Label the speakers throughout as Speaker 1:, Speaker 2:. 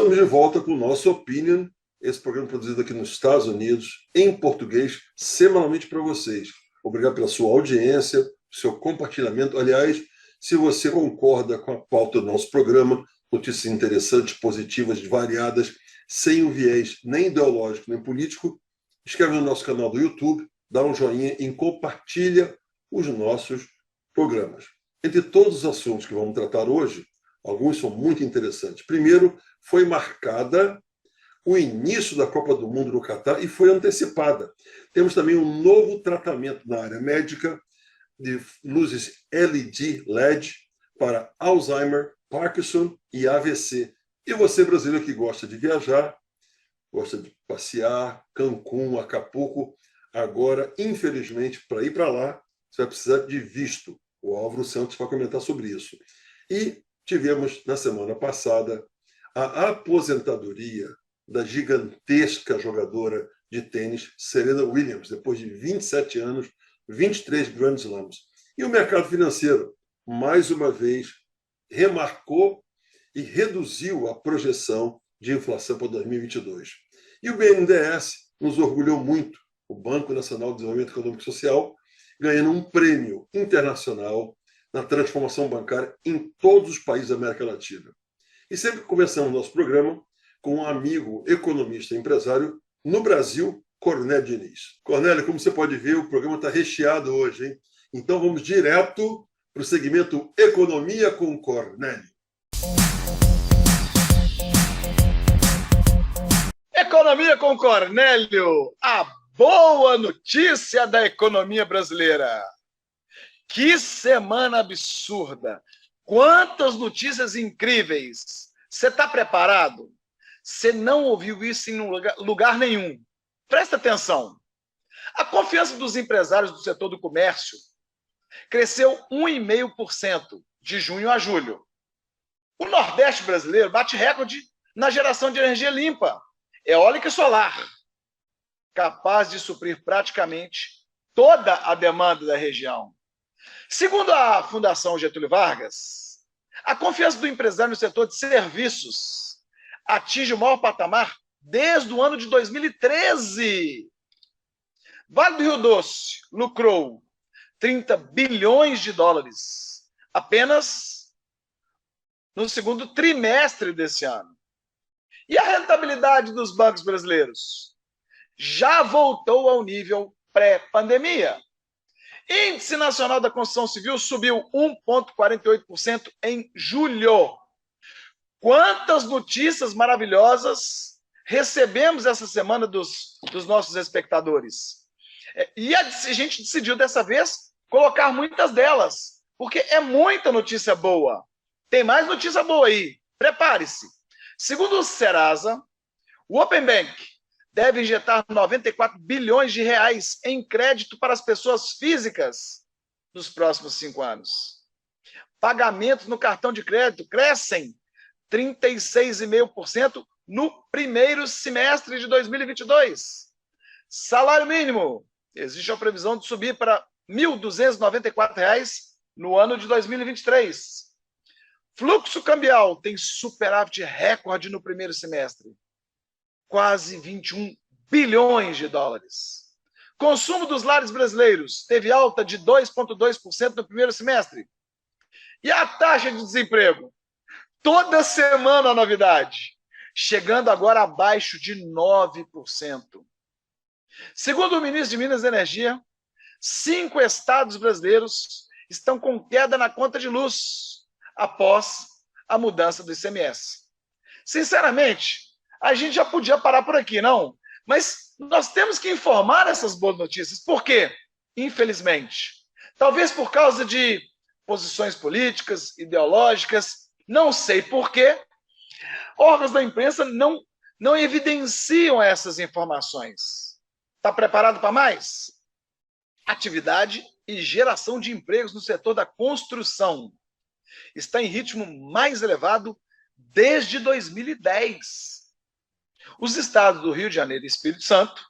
Speaker 1: Estamos de volta com o nosso Opinion, esse programa produzido aqui nos Estados Unidos, em português, semanalmente para vocês. Obrigado pela sua audiência, seu compartilhamento. Aliás, se você concorda com a pauta do nosso programa, notícias interessantes, positivas, variadas, sem o viés nem ideológico nem político, inscreve no nosso canal do YouTube, dá um joinha e compartilha os nossos programas. Entre todos os assuntos que vamos tratar hoje, alguns são muito interessantes. Primeiro, foi marcada o início da Copa do Mundo no Catar e foi antecipada. Temos também um novo tratamento na área médica de luzes LED para Alzheimer, Parkinson e AVC. E você, brasileiro que gosta de viajar, gosta de passear, Cancún, Acapulco, agora, infelizmente, para ir para lá, você vai precisar de visto. O Álvaro Santos vai comentar sobre isso. E tivemos, na semana passada, a aposentadoria da gigantesca jogadora de tênis Serena Williams, depois de 27 anos, 23 Grand Slams. E o mercado financeiro, mais uma vez, remarcou e reduziu a projeção de inflação para 2022. E o BNDES nos orgulhou muito, o Banco Nacional de Desenvolvimento Econômico e Social, ganhando um prêmio internacional na transformação bancária em todos os países da América Latina. E sempre começamos nosso programa com um amigo economista e empresário no Brasil, Cornélio Diniz. Cornélio, como você pode ver, o programa está recheado hoje, hein? Então vamos direto para o segmento Economia com Cornélio.
Speaker 2: Economia com Cornélio, a boa notícia da economia brasileira. Que semana absurda! Quantas notícias incríveis! Você está preparado? Você não ouviu isso em lugar nenhum. Presta atenção. A confiança dos empresários do setor do comércio cresceu 1,5% de junho a julho. O Nordeste brasileiro bate recorde na geração de energia limpa, eólica e solar, capaz de suprir praticamente toda a demanda da região. Segundo a Fundação Getúlio Vargas, a confiança do empresário no setor de serviços atinge o maior patamar desde o ano de 2013. Vale do Rio Doce lucrou 30 bilhões de dólares apenas no segundo trimestre desse ano. E a rentabilidade dos bancos brasileiros já voltou ao nível pré-pandemia. Índice Nacional da Construção Civil subiu 1,48% em julho. Quantas notícias maravilhosas recebemos essa semana dos nossos espectadores. E a gente decidiu dessa vez colocar muitas delas, porque é muita notícia boa. Tem mais notícia boa aí. Prepare-se. Segundo o Serasa, o Open Bank deve injetar 94 bilhões de reais em crédito para as pessoas físicas nos próximos 5 anos. Pagamentos no cartão de crédito crescem 36,5% no primeiro semestre de 2022. Salário mínimo, existe a previsão de subir para R$ 1.294 no ano de 2023. Fluxo cambial tem superávit recorde no primeiro semestre, quase 21 bilhões de dólares. Consumo dos lares brasileiros teve alta de 2,2% no primeiro semestre. E a taxa de desemprego? Toda semana a novidade, chegando agora abaixo de 9%. Segundo o ministro de Minas e Energia, 5 estados brasileiros estão com queda na conta de luz após a mudança do ICMS. Sinceramente, a gente já podia parar por aqui, não? Mas nós temos que informar essas boas notícias. Por quê? Infelizmente. Talvez por causa de posições políticas, ideológicas, não sei por quê, órgãos da imprensa não evidenciam essas informações. Está preparado para mais? Atividade e geração de empregos no setor da construção está em ritmo mais elevado desde 2010. Os estados do Rio de Janeiro e Espírito Santo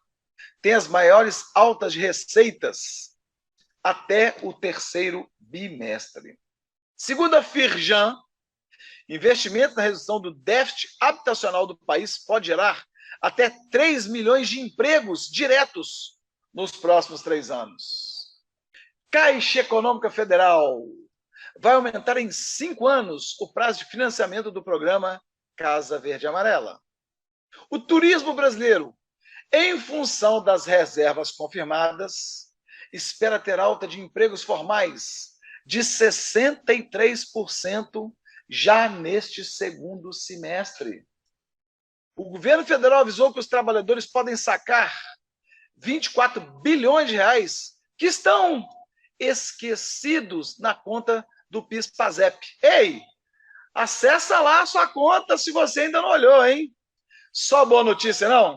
Speaker 2: têm as maiores altas de receitas até o terceiro bimestre. Segundo a Firjan, Investimento na redução do déficit habitacional do país pode gerar até 3 milhões de empregos diretos nos próximos 3 anos. Caixa Econômica Federal vai aumentar em 5 anos o prazo de financiamento do programa Casa Verde e Amarela. O turismo brasileiro, em função das reservas confirmadas, espera ter alta de empregos formais de 63% já neste segundo semestre. O governo federal avisou que os trabalhadores podem sacar 24 bilhões de reais que estão esquecidos na conta do PIS/PASEP. Ei, acessa lá a sua conta se você ainda não olhou, hein? Só boa notícia, não?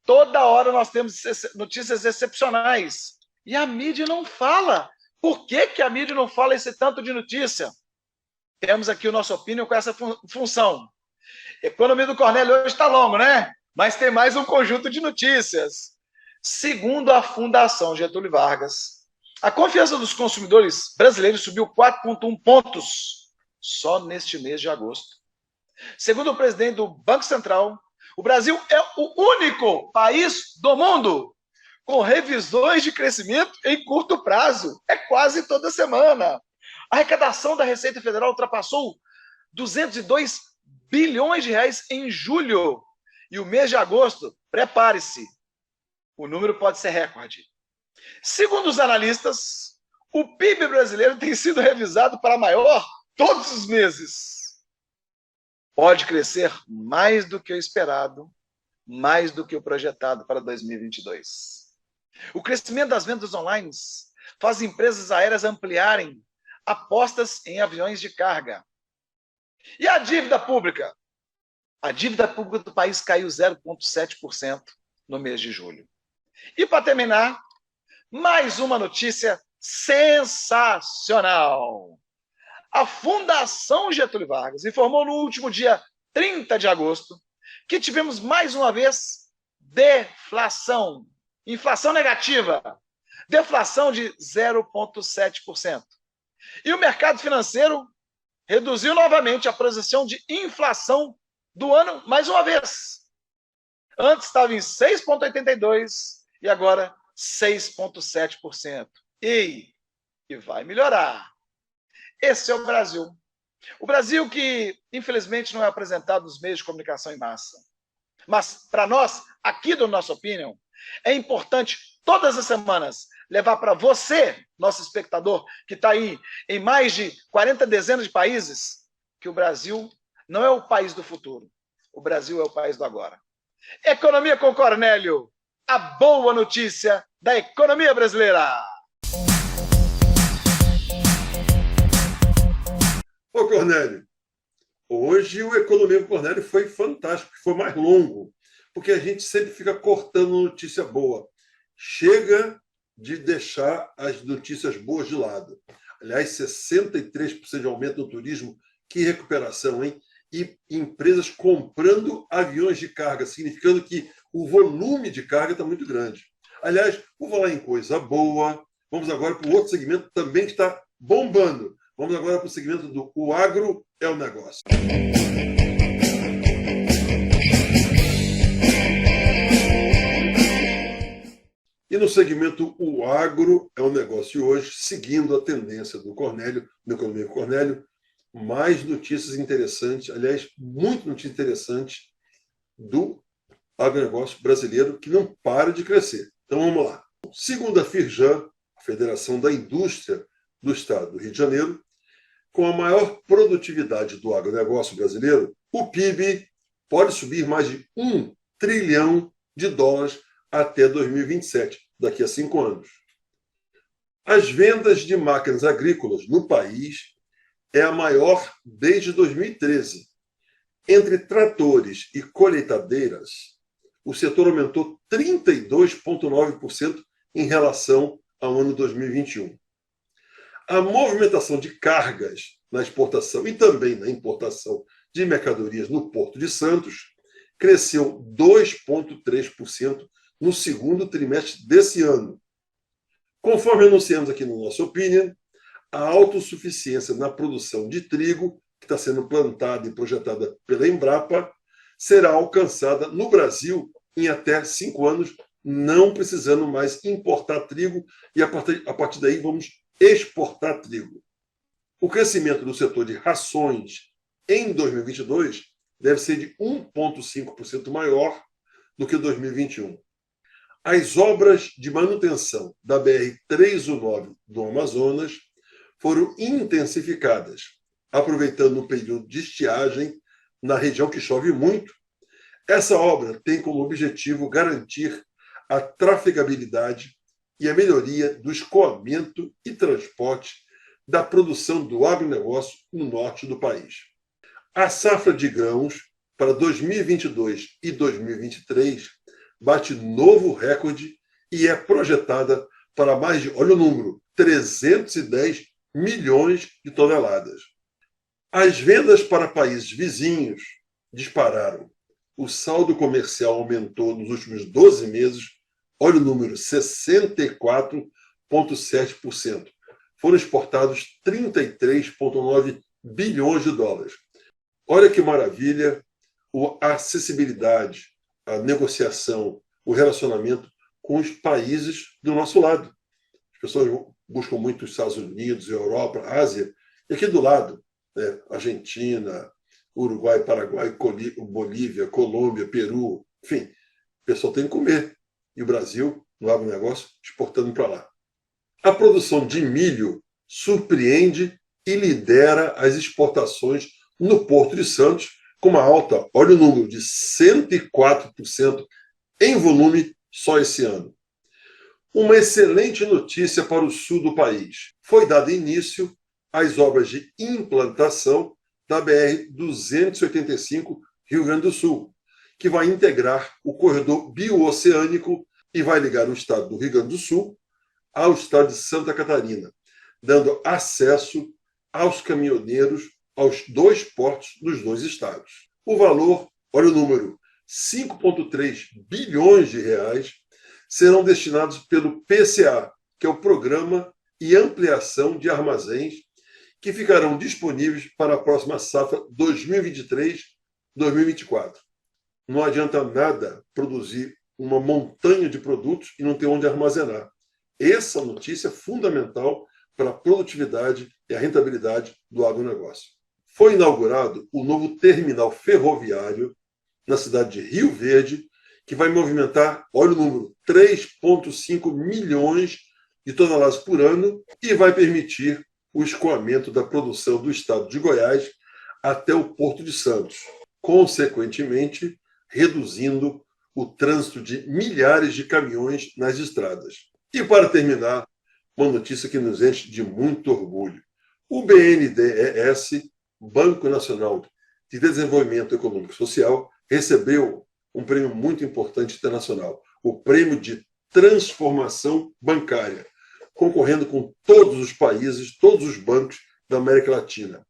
Speaker 2: Toda hora nós temos notícias excepcionais. E a mídia não fala. Por que a mídia não fala esse tanto de notícia? Temos aqui o nosso Opinion com essa função. Economia do Cornélio hoje está longo, né? Mas tem mais um conjunto de notícias. Segundo a Fundação Getúlio Vargas, a confiança dos consumidores brasileiros subiu 4,1 pontos só neste mês de agosto. Segundo o presidente do Banco Central, o Brasil é o único país do mundo com revisões de crescimento em curto prazo. É quase toda semana. A arrecadação da Receita Federal ultrapassou 202 bilhões de reais em julho. E o mês de agosto, prepare-se, o número pode ser recorde. Segundo os analistas, o PIB brasileiro tem sido revisado para maior todos os meses. Pode crescer mais do que o esperado, mais do que o projetado para 2022. O crescimento das vendas online faz empresas aéreas ampliarem apostas em aviões de carga. E a dívida pública? A dívida pública do país caiu 0,7% no mês de julho. E para terminar, mais uma notícia sensacional. A Fundação Getúlio Vargas informou no último dia 30 de agosto que tivemos mais uma vez deflação, inflação negativa, deflação de 0,7%. E o mercado financeiro reduziu novamente a projeção de inflação do ano mais uma vez. Antes estava em 6,82% e agora 6,7%. E vai melhorar. Esse é o Brasil. O Brasil que, infelizmente, não é apresentado nos meios de comunicação em massa. Mas, para nós, aqui do Nosso Opinion, é importante, todas as semanas, levar para você, nosso espectador, que está aí em mais de 40 dezenas de países, que o Brasil não é o país do futuro. O Brasil é o país do agora. Economia com Cornélio, a boa notícia da economia brasileira.
Speaker 1: Ô, Cornélio, hoje o Economia com Cornélio foi fantástico, foi mais longo, porque a gente sempre fica cortando notícia boa. Chega de deixar as notícias boas de lado. Aliás, 63% de aumento no turismo, que recuperação, hein? E empresas comprando aviões de carga, significando que o volume de carga está muito grande. Aliás, vou falar em coisa boa, vamos agora para o outro segmento também que está bombando. Vamos agora para o segmento do O Agro é o Negócio. E no segmento O Agro é o Negócio hoje, seguindo a tendência do Cornélio, do Economia com Cornélio, mais notícias interessantes, aliás, muito notícias interessantes do agronegócio brasileiro que não para de crescer. Então vamos lá. Segundo a Firjan, a Federação da Indústria do Estado do Rio de Janeiro, com a maior produtividade do agronegócio brasileiro, o PIB pode subir mais de $1 trilhão até 2027, daqui a 5 anos. As vendas de máquinas agrícolas no país é a maior desde 2013. Entre tratores e colheitadeiras, o setor aumentou 32,9% em relação ao ano 2021. A movimentação de cargas na exportação e também na importação de mercadorias no Porto de Santos cresceu 2,3% no segundo trimestre desse ano. Conforme anunciamos aqui no Nosso Opinion, a autossuficiência na produção de trigo, que está sendo plantada e projetada pela Embrapa, será alcançada no Brasil em até 5 anos, não precisando mais importar trigo, e a partir daí vamos exportar trigo. O crescimento do setor de rações em 2022 deve ser de 1,5% maior do que 2021. As obras de manutenção da BR-319 do Amazonas foram intensificadas, aproveitando o período de estiagem na região que chove muito. Essa obra tem como objetivo garantir a trafegabilidade e a melhoria do escoamento e transporte da produção do agronegócio no norte do país. A safra de grãos para 2022 e 2023 bate novo recorde e é projetada para mais de, olha o número, 310 milhões de toneladas. As vendas para países vizinhos dispararam. O saldo comercial aumentou nos últimos 12 meses, olha o número, 64,7%. Foram exportados 33,9 bilhões de dólares. Olha que maravilha a acessibilidade, a negociação, o relacionamento com os países do nosso lado. As pessoas buscam muito os Estados Unidos, Europa, Ásia, e aqui do lado, né, Argentina, Uruguai, Paraguai, Bolívia, Colômbia, Peru, enfim, o pessoal tem que comer. E o Brasil, no agronegócio, exportando para lá. A produção de milho surpreende e lidera as exportações no Porto de Santos, com uma alta, olha o número, de 104% em volume só esse ano. Uma excelente notícia para o sul do país. Foi dado início às obras de implantação da BR-285 Rio Grande do Sul, que vai integrar o corredor bioceânico e vai ligar o estado do Rio Grande do Sul ao estado de Santa Catarina, dando acesso aos caminhoneiros aos 2 portos dos 2 estados. O valor, olha o número, 5,3 bilhões de reais, serão destinados pelo PCA, que é o Programa e Ampliação de Armazéns, que ficarão disponíveis para a próxima safra 2023-2024. Não adianta nada produzir uma montanha de produtos e não ter onde armazenar. Essa notícia é fundamental para a produtividade e a rentabilidade do agronegócio. Foi inaugurado o novo terminal ferroviário na cidade de Rio Verde, que vai movimentar, olha o número, 3,5 milhões de toneladas por ano e vai permitir o escoamento da produção do estado de Goiás até o Porto de Santos, consequentemente reduzindo o trânsito de milhares de caminhões nas estradas. E para terminar, uma notícia que nos enche de muito orgulho. O BNDES, Banco Nacional de Desenvolvimento Econômico e Social, recebeu um prêmio muito importante internacional, o Prêmio de Transformação Bancária, concorrendo com todos os países, todos os bancos da América Latina.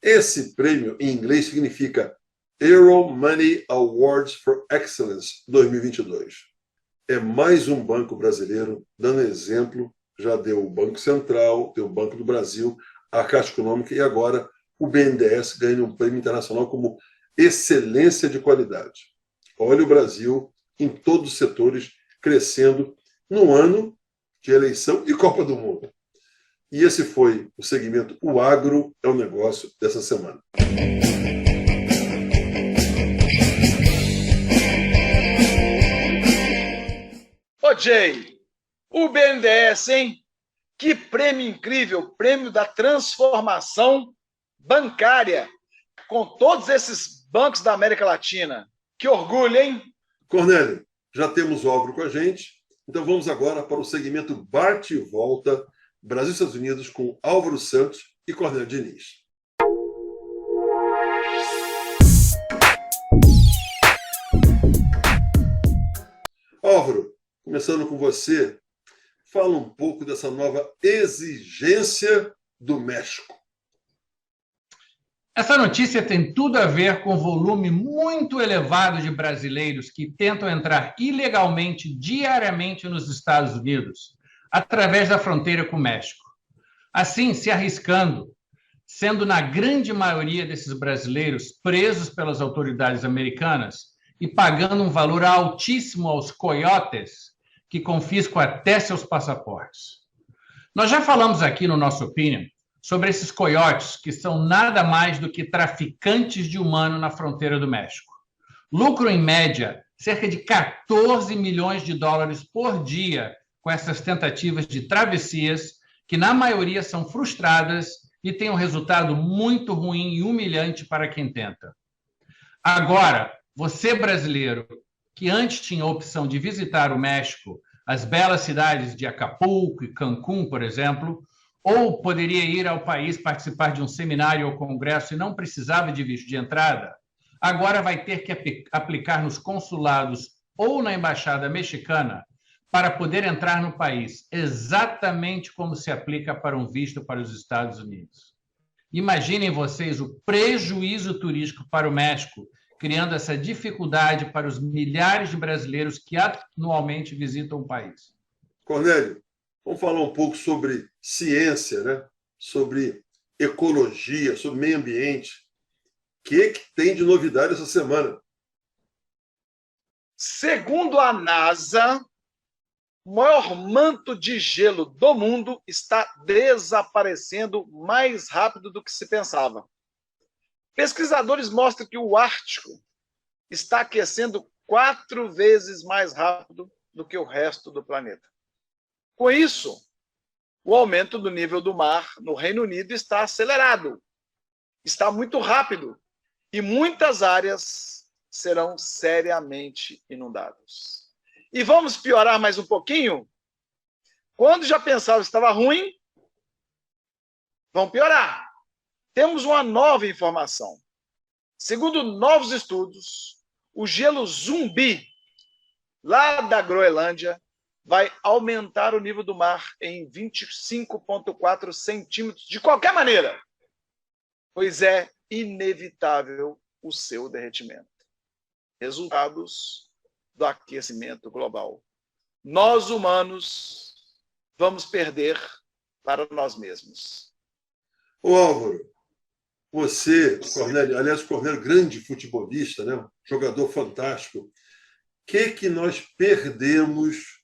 Speaker 1: Esse prêmio, em inglês, significa Euro Money Awards for Excellence 2022. É mais um banco brasileiro dando exemplo. Já deu o Banco Central, deu o Banco do Brasil, a Caixa Econômica e agora o BNDES ganha um prêmio internacional como excelência de qualidade. Olha o Brasil em todos os setores crescendo no ano de eleição e Copa do Mundo. E esse foi o segmento O Agro é o Negócio dessa semana.
Speaker 2: Ô Jay, o BNDES, hein? Que prêmio incrível, prêmio da transformação bancária, com todos esses bancos da América Latina. Que orgulho, hein?
Speaker 1: Cornélio, já temos o Álvaro com a gente, então vamos agora para o segmento Bate e Volta, Brasil e Estados Unidos, com Álvaro Santos e Cornélio Diniz. Álvaro, começando com você, fala um pouco dessa nova exigência do México.
Speaker 3: Essa notícia tem tudo a ver com o volume muito elevado de brasileiros que tentam entrar ilegalmente diariamente nos Estados Unidos, através da fronteira com o México. Assim, se arriscando, sendo na grande maioria desses brasileiros presos pelas autoridades americanas e pagando um valor altíssimo aos coiotes que confiscam até seus passaportes. Nós já falamos aqui no nosso Opinion sobre esses coiotes que são nada mais do que traficantes de humano na fronteira do México. Lucro, em média, cerca de 14 milhões de dólares por dia com essas tentativas de travessias, que na maioria são frustradas e têm um resultado muito ruim e humilhante para quem tenta. Agora, você brasileiro, que antes tinha a opção de visitar o México, as belas cidades de Acapulco e Cancún, por exemplo, ou poderia ir ao país participar de um seminário ou congresso e não precisava de visto de entrada, agora vai ter que aplicar nos consulados ou na embaixada mexicana para poder entrar no país, exatamente como se aplica para um visto para os Estados Unidos. Imaginem vocês o prejuízo turístico para o México, criando essa dificuldade para os milhares de brasileiros que anualmente visitam o país.
Speaker 1: Cornélio, vamos falar um pouco sobre ciência, né? Sobre ecologia, sobre meio ambiente. O que tem de novidade essa semana?
Speaker 2: Segundo a NASA, o maior manto de gelo do mundo está desaparecendo mais rápido do que se pensava. Pesquisadores mostram que o Ártico está aquecendo 4 vezes mais rápido do que o resto do planeta. Com isso, o aumento do nível do mar no Reino Unido está acelerado, está muito rápido e muitas áreas serão seriamente inundadas. E vamos piorar mais um pouquinho? Quando já pensava que estava ruim, vão piorar. Temos uma nova informação. Segundo novos estudos, o gelo zumbi, lá da Groenlândia, vai aumentar o nível do mar em 25,4 centímetros de qualquer maneira, pois é inevitável o seu derretimento. Resultados do aquecimento global. Nós, humanos, vamos perder para nós mesmos.
Speaker 1: Ô Álvaro, você, Cornélio, aliás, Cornélio, grande futebolista, né? Jogador fantástico. O que nós perdemos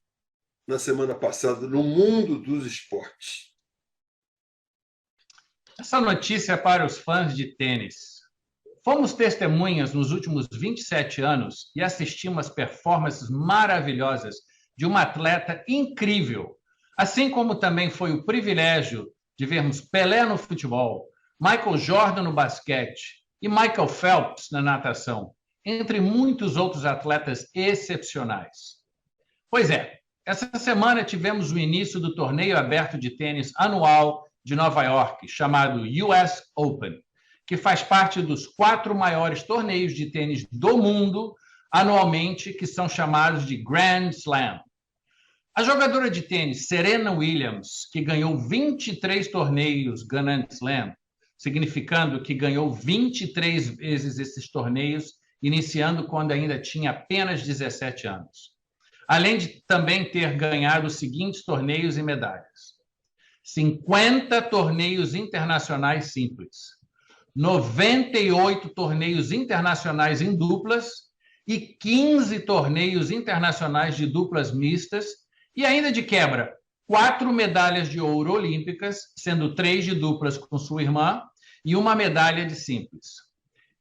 Speaker 1: na semana passada no mundo dos esportes?
Speaker 3: Essa notícia é para os fãs de tênis. Fomos testemunhas nos últimos 27 anos e assistimos performances maravilhosas de uma atleta incrível, assim como também foi o privilégio de vermos Pelé no futebol, Michael Jordan no basquete e Michael Phelps na natação, entre muitos outros atletas excepcionais. Pois é, essa semana tivemos o início do torneio aberto de tênis anual de Nova York, chamado US Open, que faz parte dos 4 maiores torneios de tênis do mundo anualmente, que são chamados de Grand Slam. A jogadora de tênis Serena Williams, que ganhou 23 torneios Grand Slam, significando que ganhou 23 vezes esses torneios, iniciando quando ainda tinha apenas 17 anos. Além de também ter ganhado os seguintes torneios e medalhas: 50 torneios internacionais simples, 98 torneios internacionais em duplas e 15 torneios internacionais de duplas mistas e ainda de quebra, 4 medalhas de ouro olímpicas, sendo 3 de duplas com sua irmã e uma medalha de simples.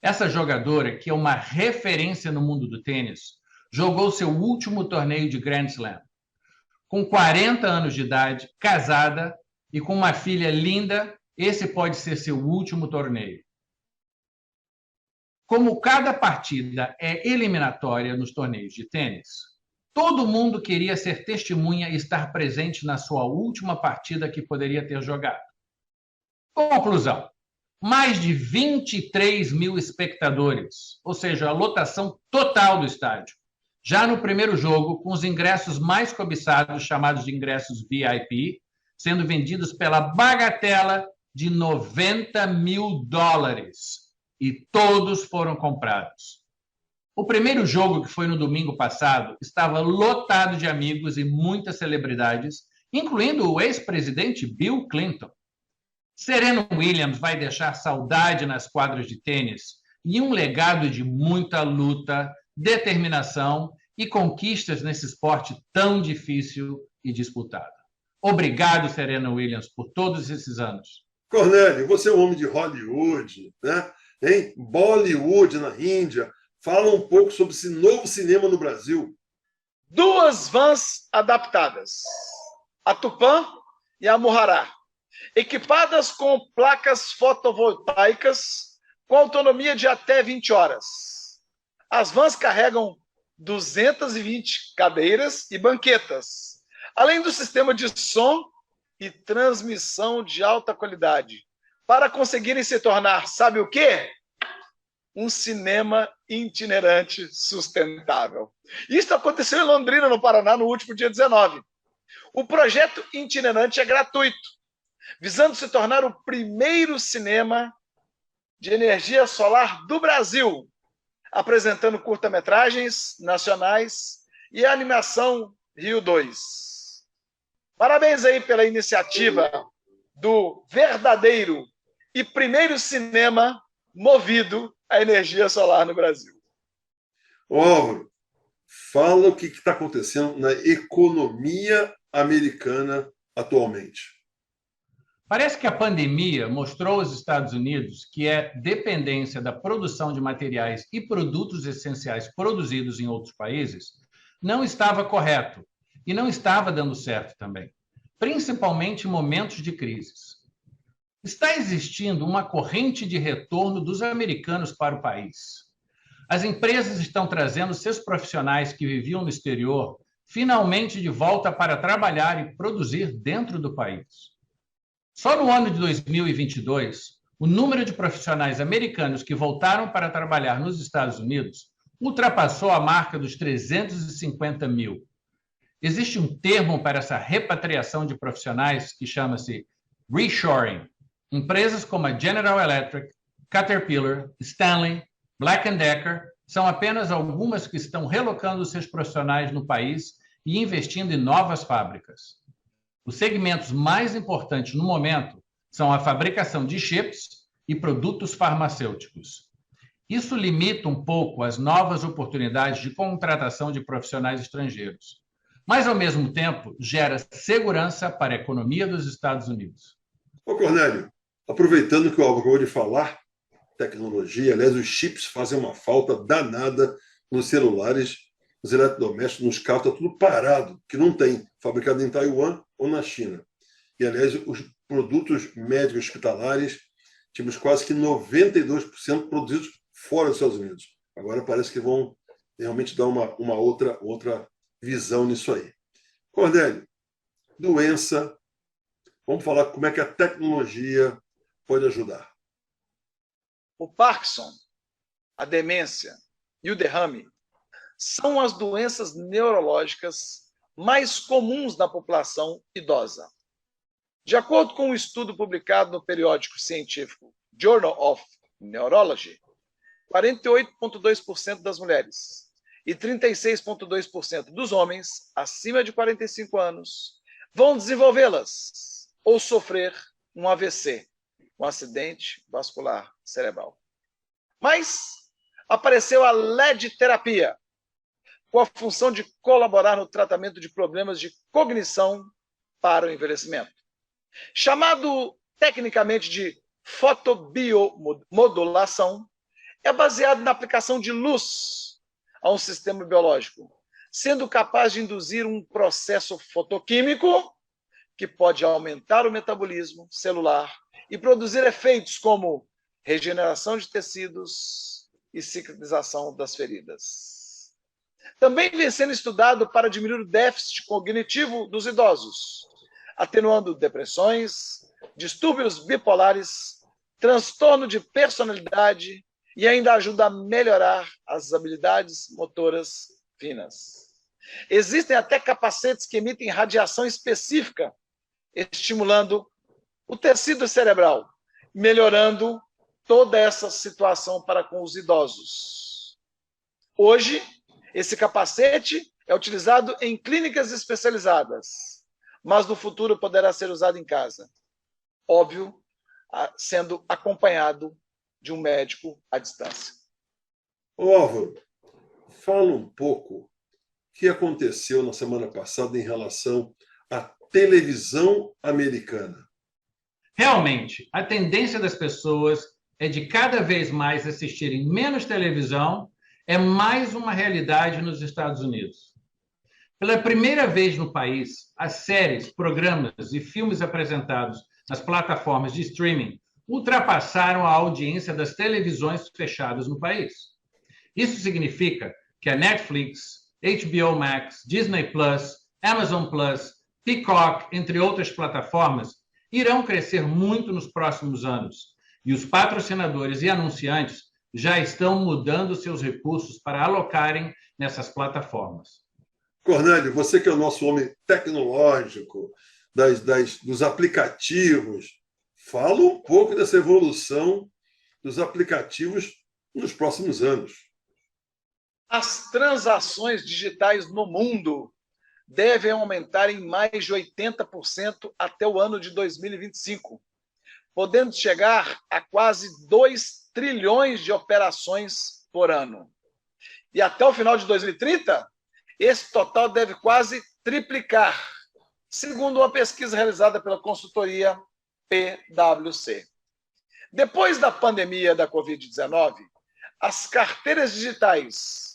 Speaker 3: Essa jogadora, que é uma referência no mundo do tênis, jogou seu último torneio de Grand Slam. Com 40 anos de idade, casada e com uma filha linda, esse pode ser seu último torneio. Como cada partida é eliminatória nos torneios de tênis, todo mundo queria ser testemunha e estar presente na sua última partida que poderia ter jogado. Conclusão: mais de 23 mil espectadores, ou seja, a lotação total do estádio. Já no primeiro jogo, com os ingressos mais cobiçados, chamados de ingressos VIP, sendo vendidos pela bagatela de $90 mil. E todos foram comprados. O primeiro jogo, que foi no domingo passado, estava lotado de amigos e muitas celebridades, incluindo o ex-presidente Bill Clinton. Serena Williams vai deixar saudade nas quadras de tênis e um legado de muita luta, determinação e conquistas nesse esporte tão difícil e disputado. Obrigado, Serena Williams, por todos esses anos.
Speaker 1: Cornélio, você é um homem de Hollywood, né? Hein? Bollywood na Índia. Fala um pouco sobre esse novo cinema no Brasil.
Speaker 2: Duas vans adaptadas, a Tupã e a Muhará, equipadas com placas fotovoltaicas com autonomia de até 20 horas. As vans carregam 220 cadeiras e banquetas, além do sistema de som e transmissão de alta qualidade, para conseguirem se tornar, sabe o quê? Um cinema itinerante sustentável. Isso aconteceu em Londrina, no Paraná, no último dia 19. O projeto itinerante é gratuito, visando se tornar o primeiro cinema de energia solar do Brasil, apresentando curta-metragens nacionais e a animação Rio 2. Parabéns aí pela iniciativa do verdadeiro e primeiro cinema movido à energia solar no Brasil.
Speaker 1: Álvaro, fala o que está acontecendo na economia americana atualmente.
Speaker 3: Parece que a pandemia mostrou aos Estados Unidos que a dependência da produção de materiais e produtos essenciais produzidos em outros países não estava correto e não estava dando certo também, principalmente em momentos de crises. Está existindo uma corrente de retorno dos americanos para o país. As empresas estão trazendo seus profissionais que viviam no exterior finalmente de volta para trabalhar e produzir dentro do país. Só no ano de 2022, o número de profissionais americanos que voltaram para trabalhar nos Estados Unidos ultrapassou a marca dos 350 mil. Existe um termo para essa repatriação de profissionais que chama-se reshoring. Empresas como a General Electric, Caterpillar, Stanley, Black & Decker são apenas algumas que estão relocando seus profissionais no país e investindo em novas fábricas. Os segmentos mais importantes no momento são a fabricação de chips e produtos farmacêuticos. Isso limita um pouco as novas oportunidades de contratação de profissionais estrangeiros, mas, ao mesmo tempo, gera segurança para a economia dos Estados Unidos.
Speaker 1: Ô, Cornélio, aproveitando que o Álvaro acabou de falar, tecnologia, aliás, os chips fazem uma falta danada nos celulares, nos eletrodomésticos, nos carros, está tudo parado, que não tem, fabricado em Taiwan ou na China. E, aliás, os produtos médicos hospitalares, tínhamos quase que 92% produzidos fora dos Estados Unidos. Agora parece que vão realmente dar uma outra visão nisso aí. Cornélio, doença, vamos falar como é que a tecnologia pode ajudar.
Speaker 2: O Parkinson, a demência e o derrame são as doenças neurológicas mais comuns na população idosa. De acordo com um estudo publicado no periódico científico Journal of Neurology, 48,2% das mulheres e 36,2% dos homens acima de 45 anos vão desenvolvê-las ou sofrer um AVC, um acidente vascular cerebral. Mas apareceu a LED-terapia, com a função de colaborar no tratamento de problemas de cognição para o envelhecimento. Chamado tecnicamente de fotobiomodulação, é baseado na aplicação de luz a um sistema biológico, sendo capaz de induzir um processo fotoquímico que pode aumentar o metabolismo celular e produzir efeitos como regeneração de tecidos e cicatrização das feridas. Também vem sendo estudado para diminuir o déficit cognitivo dos idosos, atenuando depressões, distúrbios bipolares, transtorno de personalidade e ainda ajuda a melhorar as habilidades motoras finas. Existem até capacetes que emitem radiação específica, estimulando o tecido cerebral, melhorando toda essa situação para com os idosos. Hoje, esse capacete é utilizado em clínicas especializadas, mas no futuro poderá ser usado em casa. Óbvio sendo acompanhado de um médico à distância.
Speaker 1: Ô, Álvaro, fala um pouco o que aconteceu na semana passada em relação à televisão americana.
Speaker 3: Realmente, a tendência das pessoas é de cada vez mais assistirem menos televisão, é mais uma realidade nos Estados Unidos. Pela primeira vez no país, as séries, programas e filmes apresentados nas plataformas de streaming ultrapassaram a audiência das televisões fechadas no país. Isso significa que a Netflix, HBO Max, Disney Plus, Amazon Plus, Peacock, entre outras plataformas, irão crescer muito nos próximos anos. E os patrocinadores e anunciantes já estão mudando seus recursos para alocarem nessas plataformas.
Speaker 1: Cornélio, você que é o nosso homem tecnológico, dos aplicativos, fala um pouco dessa evolução dos aplicativos nos próximos anos.
Speaker 2: As transações digitais no mundo devem aumentar em mais de 80% até o ano de 2025, podendo chegar a quase 2 trilhões de operações por ano. E até o final de 2030, esse total deve quase triplicar, segundo uma pesquisa realizada pela consultoria PwC. Depois da pandemia da Covid-19, as carteiras digitais,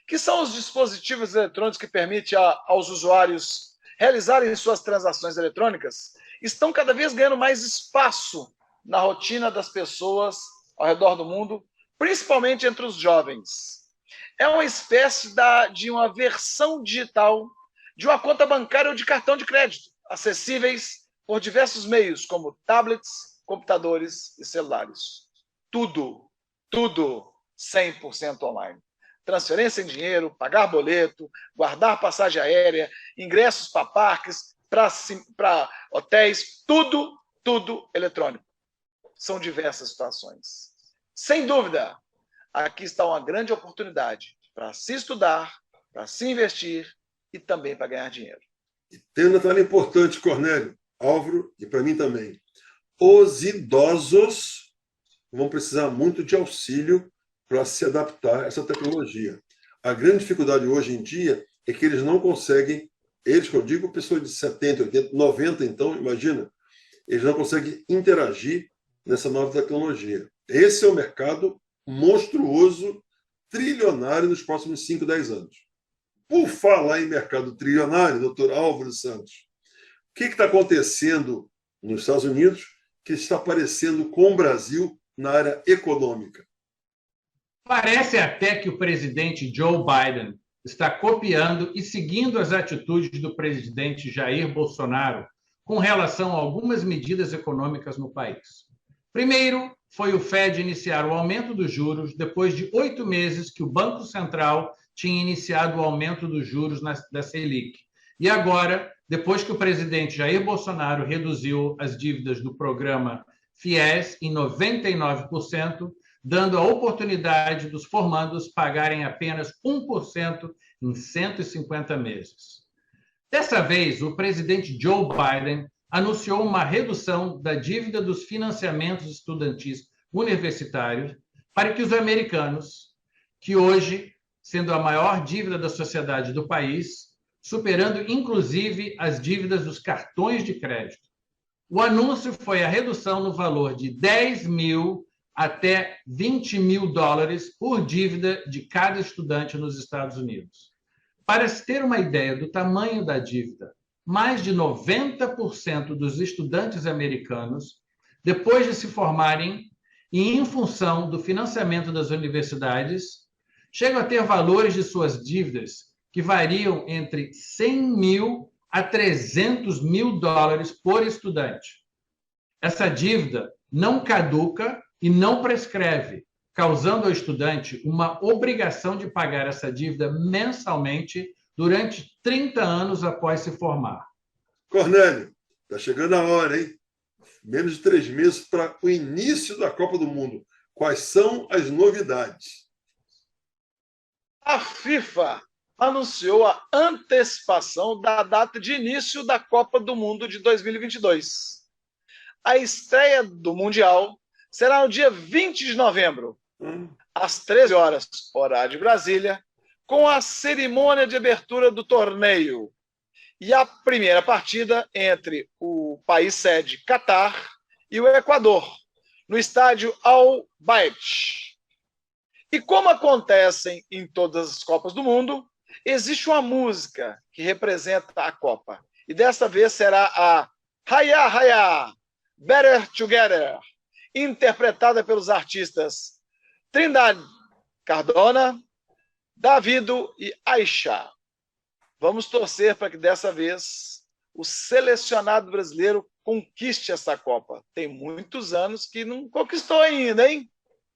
Speaker 2: que são os dispositivos eletrônicos que permitem aos usuários realizarem suas transações eletrônicas, estão cada vez ganhando mais espaço na rotina das pessoas ao redor do mundo, principalmente entre os jovens. É uma espécie de uma versão digital de uma conta bancária ou de cartão de crédito, acessíveis por diversos meios, como tablets, computadores e celulares. Tudo 100% online. Transferência em dinheiro, pagar boleto, guardar passagem aérea, ingressos para parques, para hotéis, tudo eletrônico. São diversas situações. Sem dúvida, aqui está uma grande oportunidade para se estudar, para se investir e também para ganhar dinheiro.
Speaker 1: E tem um detalhe importante, Cornélio, Álvaro, e para mim também. Os idosos vão precisar muito de auxílio para se adaptar a essa tecnologia. A grande dificuldade hoje em dia é que eles não conseguem, eles, que eu digo, pessoas de 70, 80, 90, então, imagina, eles não conseguem interagir nessa nova tecnologia. Esse é um mercado monstruoso, trilionário nos próximos 5, 10 anos. Por falar em mercado trilionário, doutor Álvaro Santos, o que está acontecendo nos Estados Unidos que está aparecendo com o Brasil na área econômica?
Speaker 3: Parece até que o presidente Joe Biden está copiando e seguindo as atitudes do presidente Jair Bolsonaro com relação a algumas medidas econômicas no país. Primeiro, foi o Fed iniciar o aumento dos juros depois de 8 meses que o Banco Central tinha iniciado o aumento dos juros da Selic. E agora, depois que o presidente Jair Bolsonaro reduziu as dívidas do programa FIES em 99%, dando a oportunidade dos formandos pagarem apenas 1% em 150 meses. Dessa vez, o presidente Joe Biden anunciou uma redução da dívida dos financiamentos estudantis universitários para que os americanos, que hoje, sendo a maior dívida da sociedade do país, superando inclusive as dívidas dos cartões de crédito. O anúncio foi a redução no valor de 10 mil até 20 mil dólares por dívida de cada estudante nos Estados Unidos. Para se ter uma ideia do tamanho da dívida, mais de 90% dos estudantes americanos, depois de se formarem e em função do financiamento das universidades, chegam a ter valores de suas dívidas que variam entre 100 mil a 300 mil dólares por estudante. Essa dívida não caduca e não prescreve, causando ao estudante uma obrigação de pagar essa dívida mensalmente durante 30 anos após se formar.
Speaker 1: Cornélio, está chegando a hora, hein? Menos de 3 meses para o início da Copa do Mundo. Quais são as novidades?
Speaker 2: A FIFA anunciou a antecipação da data de início da Copa do Mundo de 2022. a estreia do Mundial será no dia 20 de novembro, às 13 horas, horário de Brasília, com a cerimônia de abertura do torneio e a primeira partida entre o país sede, Catar, e o Equador, no estádio Al Bayt. E como acontecem em todas as Copas do Mundo, existe uma música que representa a Copa. E desta vez será a Haya Haya, Better Together, interpretada pelos artistas Trindade Cardona, Davido e Aisha. Vamos torcer para que dessa vez o selecionado brasileiro conquiste essa Copa. Tem muitos anos que não conquistou ainda, hein?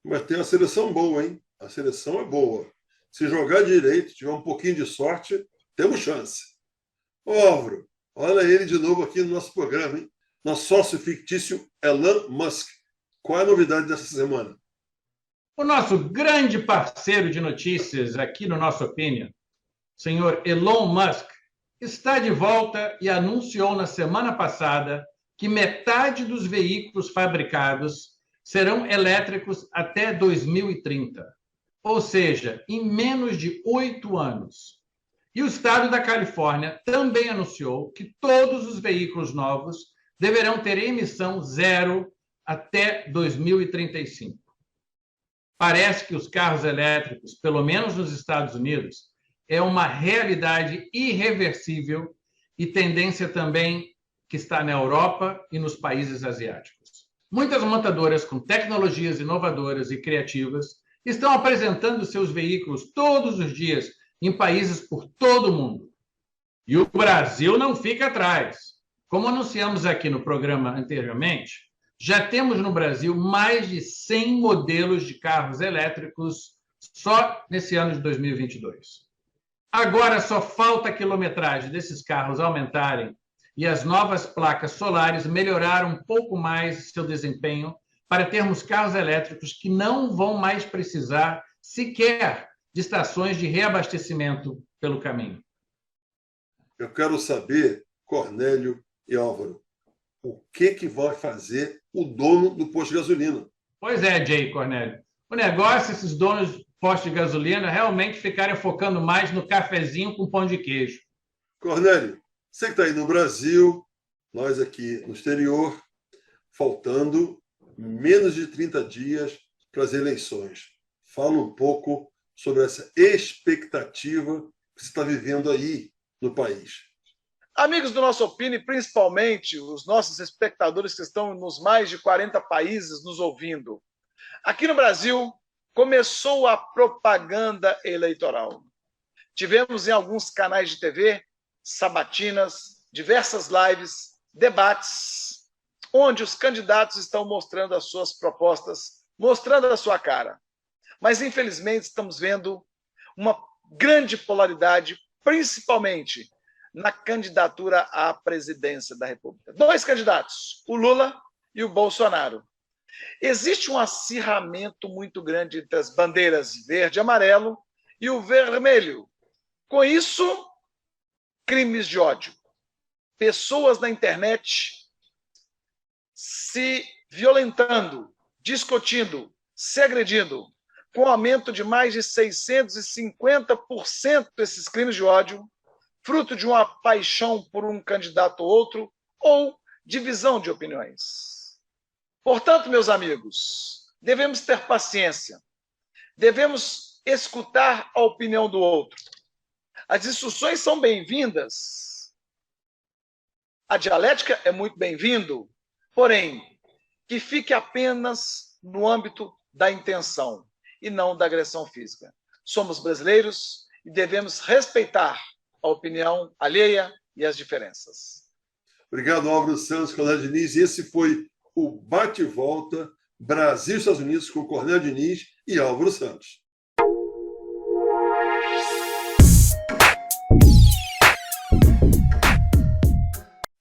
Speaker 1: Mas tem uma seleção boa, hein? A seleção é boa. Se jogar direito, tiver um pouquinho de sorte, temos chance. Ô, Álvaro, olha ele de novo aqui no nosso programa, hein? Nosso sócio fictício Elon Musk. Qual é a novidade dessa semana?
Speaker 3: O nosso grande parceiro de notícias aqui no Nosso Opinion, senhor Elon Musk, está de volta e anunciou na semana passada que metade dos veículos fabricados serão elétricos até 2030, ou seja, em menos de 8 anos. E o estado da Califórnia também anunciou que todos os veículos novos deverão ter emissão zero até 2035. Parece que os carros elétricos, pelo menos nos Estados Unidos, é uma realidade irreversível e tendência também que está na Europa e nos países asiáticos. Muitas montadoras com tecnologias inovadoras e criativas estão apresentando seus veículos todos os dias em países por todo o mundo. E o Brasil não fica atrás. Como anunciamos aqui no programa anteriormente, já temos no Brasil mais de 100 modelos de carros elétricos só nesse ano de 2022. Agora só falta a quilometragem desses carros aumentarem e as novas placas solares melhoraram um pouco mais seu desempenho para termos carros elétricos que não vão mais precisar sequer de estações de reabastecimento pelo caminho.
Speaker 1: Eu quero saber, Cornélio e Álvaro, o que vai fazer o dono do posto de gasolina?
Speaker 3: Pois é, Jay, Cornélio. O negócio, esses donos de posto de gasolina realmente ficarem focando mais no cafezinho com pão de queijo.
Speaker 1: Cornélio, você que está aí no Brasil, nós aqui no exterior, faltando menos de 30 dias para as eleições. Fala um pouco sobre essa expectativa que você está vivendo aí no país.
Speaker 2: Amigos do Nosso Opinion, e principalmente os nossos espectadores que estão nos mais de 40 países nos ouvindo. Aqui no Brasil, começou a propaganda eleitoral. Tivemos em alguns canais de TV, sabatinas, diversas lives, debates, onde os candidatos estão mostrando as suas propostas, mostrando a sua cara. Mas, infelizmente, estamos vendo uma grande polaridade, principalmente na candidatura à presidência da República. 2 candidatos, o Lula e o Bolsonaro. Existe um acirramento muito grande entre as bandeiras verde e amarelo e o vermelho. Com isso, crimes de ódio. Pessoas na internet se violentando, discutindo, se agredindo, com aumento de mais de 650% desses crimes de ódio, fruto de uma paixão por um candidato ou outro, ou divisão de opiniões. Portanto, meus amigos, devemos ter paciência, devemos escutar a opinião do outro. As discussões são bem-vindas, a dialética é muito bem-vindo, porém, que fique apenas no âmbito da intenção e não da agressão física. Somos brasileiros e devemos respeitar a opinião alheia e as diferenças.
Speaker 1: Obrigado, Álvaro Santos, Cornélio Diniz. Esse foi o Bate-Volta Brasil e Estados Unidos com Cornélio Diniz e Álvaro Santos.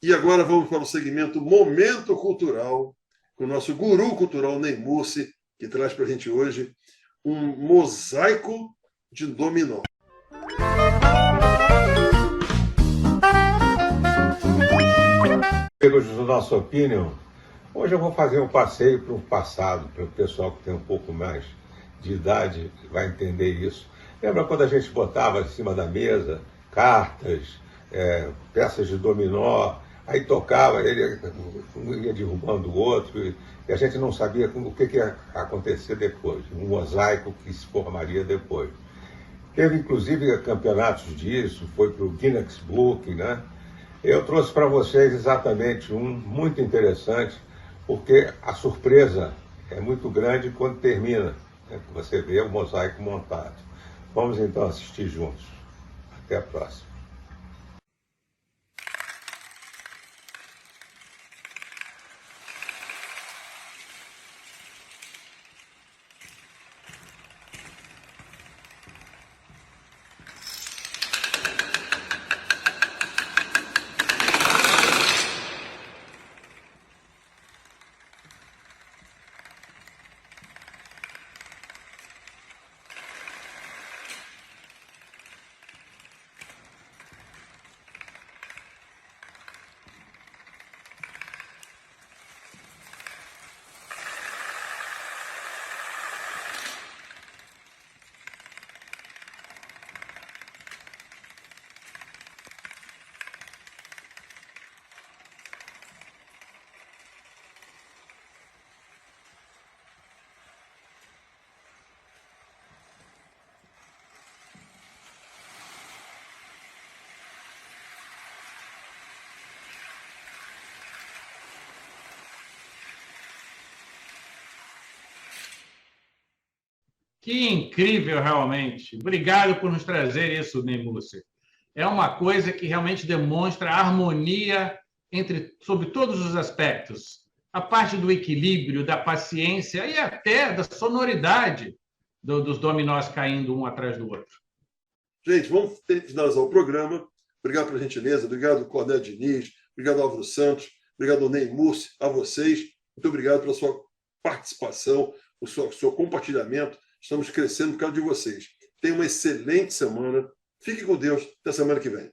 Speaker 1: E agora vamos para o segmento Momento Cultural, com o nosso guru cultural Ney Mussi, que traz para a gente hoje um mosaico de dominó.
Speaker 4: Amigos do Nosso Opinion, Hoje eu vou fazer um passeio para o passado, para o pessoal que tem um pouco mais de idade vai entender isso. Lembra quando a gente botava em cima da mesa cartas, peças de dominó, aí tocava, ele um ia derrubando o outro, e a gente não sabia o que ia acontecer depois, um mosaico que se formaria depois. Teve inclusive campeonatos disso, foi para o Guinness Book, né? Eu trouxe para vocês exatamente um muito interessante, porque a surpresa é muito grande quando termina, né? Você vê o mosaico montado. Vamos então assistir juntos. Até a próxima.
Speaker 3: Que incrível, realmente. Obrigado por nos trazer isso, Neymúcia. É uma coisa que realmente demonstra a harmonia sobre todos os aspectos. A parte do equilíbrio, da paciência e até da sonoridade dos dominós caindo um atrás do outro.
Speaker 1: Gente, vamos finalizar o programa. Obrigado pela gentileza, obrigado, Cornélio Diniz, obrigado, Álvaro Santos, obrigado, Neymúcia, a vocês. Muito obrigado pela sua participação, o seu compartilhamento. Estamos crescendo por causa de vocês. Tenham uma excelente semana. Fique com Deus. Até semana que vem.